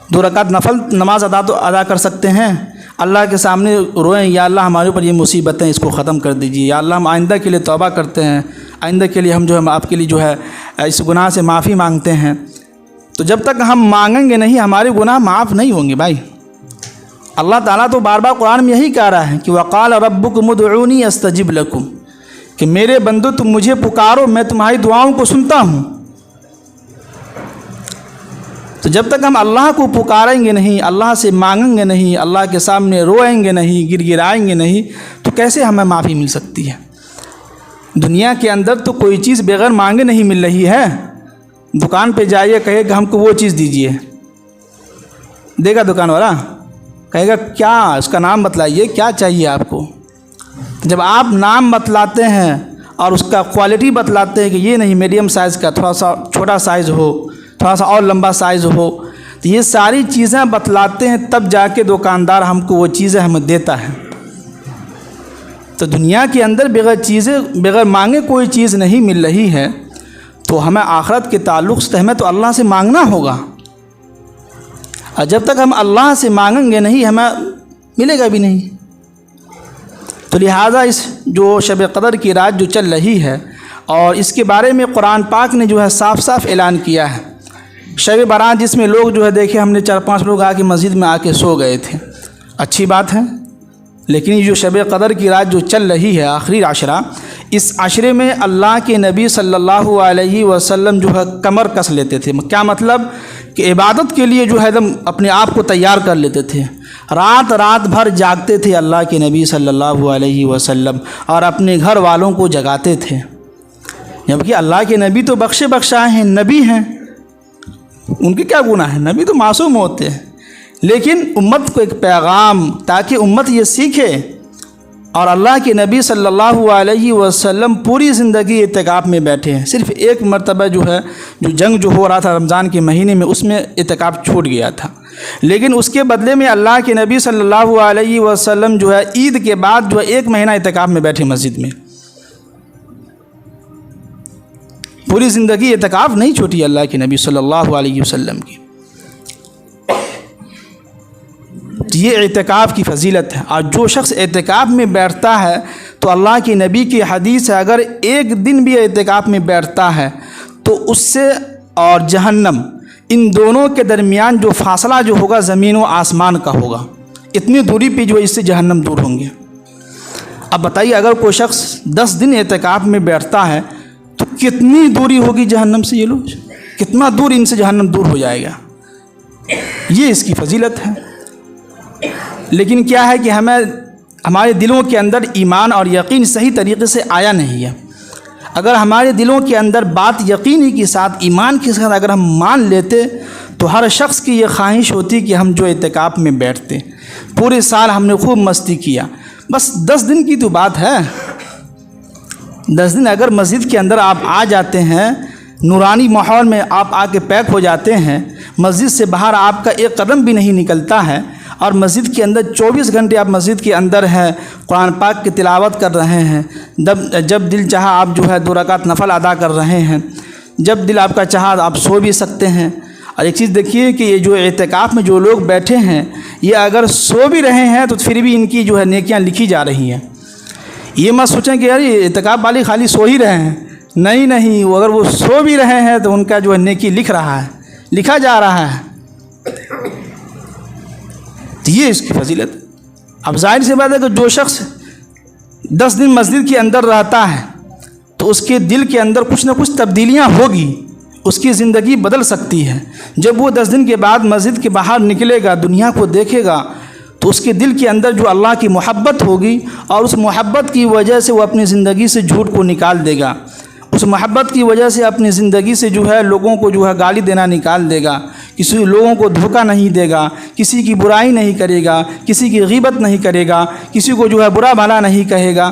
2 رکعت نفل نماز ادا کر سکتے ہیں، اللہ کے سامنے روئیں، یا اللہ ہمارے اوپر یہ مصیبتیں اس کو ختم کر دیجیے، یا اللہ ہم آئندہ کے لیے توبہ کرتے ہیں، آئندہ کے لیے ہم جو ہے آپ کے لیے جو ہے اس گناہ سے معافی مانگتے ہیں۔ تو جب تک ہم مانگیں گے نہیں ہمارے گناہ معاف نہیں ہوں گے بھائی۔ اللہ تعالیٰ تو بار بار قرآن میں یہی کہہ رہا ہے کہ وقال ربکم ادعونی استجب لکم، کہ میرے بندو تم مجھے پکارو میں تمہاری دعاؤں کو سنتا ہوں۔ تو جب تک ہم اللہ کو پکاریں گے نہیں، اللہ سے مانگیں گے نہیں، اللہ کے سامنے روئیں گے نہیں، گر گرائیں گے نہیں، تو کیسے ہمیں معافی مل سکتی ہے؟ دنیا کے اندر تو کوئی چیز بغیر مانگے نہیں مل رہی ہے۔ دکان پہ جائیے، کہے گا ہم کو وہ چیز دیجیے، دے گا دکان والا؟ کہے گا کیا، اس کا نام بتلائیے کیا چاہیے آپ کو۔ جب آپ نام بتلاتے ہیں اور اس کا کوالٹی بتلاتے ہیں کہ یہ نہیں میڈیم سائز کا، تھوڑا سا چھوٹا سائز ہو، تھوڑا سا اور لمبا سائز ہو، تو یہ ساری چیزیں بتلاتے ہیں، تب جا کے دکاندار ہم کو وہ چیزیں ہمیں دیتا ہے۔ تو دنیا کے اندر بغیر مانگے کوئی چیز نہیں مل رہی ہے، تو ہمیں آخرت کے تعلق سے ہمیں تو اللہ سے مانگنا ہوگا، اور جب تک ہم اللہ سے مانگیں گے نہیں ہمیں ملے گا بھی نہیں۔ تو لہٰذا اس جو شب قدر کی رات جو چل رہی ہے، اور اس کے بارے میں قرآن پاک نے جو ہے صاف صاف اعلان کیا ہے۔ شب برات جس میں لوگ جو ہے دیکھے ہم نے 4-5 لوگ آ کے مسجد میں آ کے سو گئے تھے، اچھی بات ہے، لیکن یہ جو شب قدر کی رات جو چل رہی ہے آخری عشرہ، اس عشرے میں اللہ کے نبی صلی اللہ علیہ وسلم جو ہے کمر کس لیتے تھے۔ کیا مطلب؟ کہ عبادت کے لیے جو ہے ایک دم اپنے آپ کو تیار کر لیتے تھے، رات بھر جاگتے تھے اللہ کے نبی صلی اللہ علیہ وسلم، اور اپنے گھر والوں کو جگاتے تھے، جبکہ اللہ کے نبی تو بخشے بخشائے ہیں، نبی ہیں، ان کے کیا گناہ ہیں، نبی تو معصوم ہوتے ہیں، لیکن امت کو ایک پیغام تاکہ امت یہ سیکھے۔ اور اللہ کے نبی صلی اللہ علیہ وسلم پوری زندگی اعتکاف میں بیٹھے ہیں، صرف ایک مرتبہ جو ہے جو جنگ جو ہو رہا تھا رمضان کے مہینے میں، اس میں اعتکاف چھوٹ گیا تھا، لیکن اس کے بدلے میں اللہ کے نبی صلی اللہ علیہ وسلم جو ہے عید کے بعد جو ہے 1 مہینہ اعتکاف میں بیٹھے مسجد میں۔ پوری زندگی اعتکاف نہیں چھوٹی اللہ کے نبی صلی اللہ علیہ وسلم کی۔ یہ اعتکاف کی فضیلت ہے، اور جو شخص اعتکاف میں بیٹھتا ہے تو اللہ کے نبی کی حدیث ہے اگر 1 دن بھی اعتکاف میں بیٹھتا ہے تو اس سے اور جہنم ان دونوں کے درمیان جو فاصلہ جو ہوگا زمین و آسمان کا ہوگا، اتنی دوری پہ جو اس سے جہنم دور ہوں گے۔ اب بتائیے اگر کوئی شخص 10 دن اعتکاف میں بیٹھتا ہے تو کتنی دوری ہوگی جہنم سے، یہ لوگ کتنا دور ان سے جہنم دور ہو جائے گا، یہ اس کی فضیلت ہے۔ لیکن کیا ہے کہ ہمارے دلوں کے اندر ایمان اور یقین صحیح طریقے سے آیا نہیں ہے۔ اگر ہمارے دلوں کے اندر بات یقینی کے ساتھ ایمان کے ساتھ اگر ہم مان لیتے تو ہر شخص کی یہ خواہش ہوتی کہ ہم جو اعتکاف میں بیٹھتے، پورے سال ہم نے خوب مستی کیا، بس 10 دن کی تو بات ہے، 10 دن اگر مسجد کے اندر آپ آ جاتے ہیں، نورانی ماحول میں آپ آ کے پیک ہو جاتے ہیں، مسجد سے باہر آپ کا 1 قدم بھی نہیں نکلتا ہے، اور مسجد کے اندر 24 گھنٹے آپ مسجد کے اندر ہیں، قرآن پاک کی تلاوت کر رہے ہیں، جب دل چاہا آپ جو ہے 2 رکعت نفل ادا کر رہے ہیں، جب دل آپ کا چاہا آپ سو بھی سکتے ہیں۔ اور ایک چیز دیکھیے کہ یہ جو اعتکاف میں جو لوگ بیٹھے ہیں یہ اگر سو بھی رہے ہیں تو پھر بھی ان کی جو ہے نیکیاں لکھی جا رہی ہیں۔ یہ مت سوچیں کہ یار یہ اعتکاف والے خالی سو ہی رہے ہیں، نہیں، اگر وہ سو بھی رہے ہیں تو ان کا جو ہے نیکی لکھا جا رہا ہے، یہ اس کی فضیلت۔ اب ظاہر سی بات ہے کہ جو شخص 10 دن مسجد کے اندر رہتا ہے تو اس کے دل کے اندر کچھ نہ کچھ تبدیلیاں ہوگی، اس کی زندگی بدل سکتی ہے۔ جب وہ 10 دن کے بعد مسجد کے باہر نکلے گا، دنیا کو دیکھے گا، تو اس کے دل کے اندر جو اللہ کی محبت ہوگی، اور اس محبت کی وجہ سے وہ اپنی زندگی سے جھوٹ کو نکال دے گا، اس محبت کی وجہ سے اپنی زندگی سے جو ہے لوگوں کو جو ہے گالی دینا نکال دے گا، کسی لوگوں کو دھوکہ نہیں دے گا، کسی کی برائی نہیں کرے گا، کسی کی غیبت نہیں کرے گا، کسی کو جو ہے برا بھلا نہیں کہے گا۔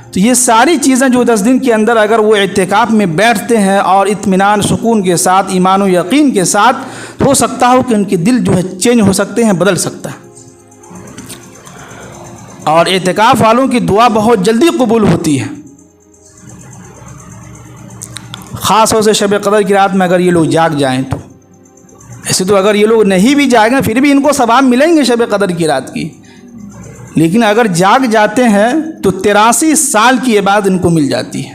تو یہ ساری چیزیں جو 10 دن کے اندر اگر وہ اعتکاف میں بیٹھتے ہیں اور اطمینان سکون کے ساتھ ایمان و یقین کے ساتھ، تو ہو سکتا ہو کہ ان کے دل جو ہے چینج ہو سکتے ہیں، بدل سکتا ہے۔ اور اعتکاف والوں کی دعا بہت جلدی قبول ہوتی ہے، خاص طور سے شب قدر کی رات میں اگر یہ لوگ جاگ جائیں تو ایسے تو اگر یہ لوگ نہیں بھی جاگیں پھر بھی ان کو ثواب ملیں گے شب قدر کی رات کی، لیکن اگر جاگ جاتے ہیں تو 83 سال کی عبادت ان کو مل جاتی ہے۔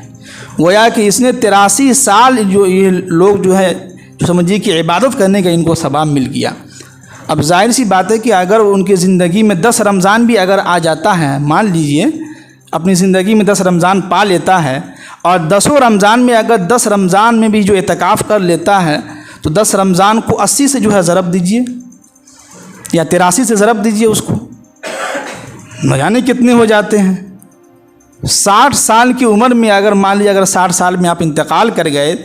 گویا کہ اس نے 83 سال جو یہ لوگ جو ہے جو سمجھیے کہ عبادت کرنے کا ان کو ثواب مل گیا۔ اب ظاہر سی بات ہے کہ اگر ان کی زندگی میں 10 رمضان بھی اگر آ جاتا ہے، مان لیجئے اپنی زندگی میں 10 رمضان پا لیتا ہے، اور 10 رمضان میں اگر 10 رمضان میں بھی جو اعتکاف کر لیتا ہے تو 10 رمضان کو 80 سے جو ہے ضرب دیجئے یا 83 سے ضرب دیجئے اس کو، نہ جانے کتنے ہو جاتے ہیں۔ 60 سال کی عمر میں اگر مان لیجیے اگر 60 سال میں آپ انتقال کر گئے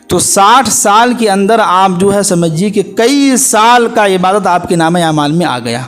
تو 60 سال کے اندر آپ جو ہے سمجھیے کہ کئی سال کا عبادت آپ کے نامہ اعمال میں آ گیا۔